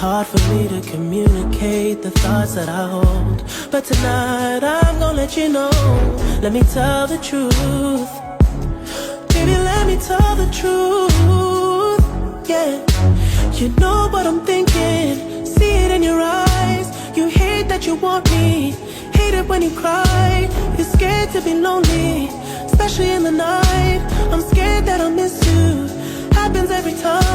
hard for me to communicate the thoughts that I hold, but tonight I'm gonna let you know. Let me tell the truth. Baby, let me tell the truth. Yeah, you know what I'm thinking. See it in your eyes. You hate that you want me. Hate it when you cry. You're scared to be lonely, especially in the night. I'm scared that I'll miss you. Happens every time.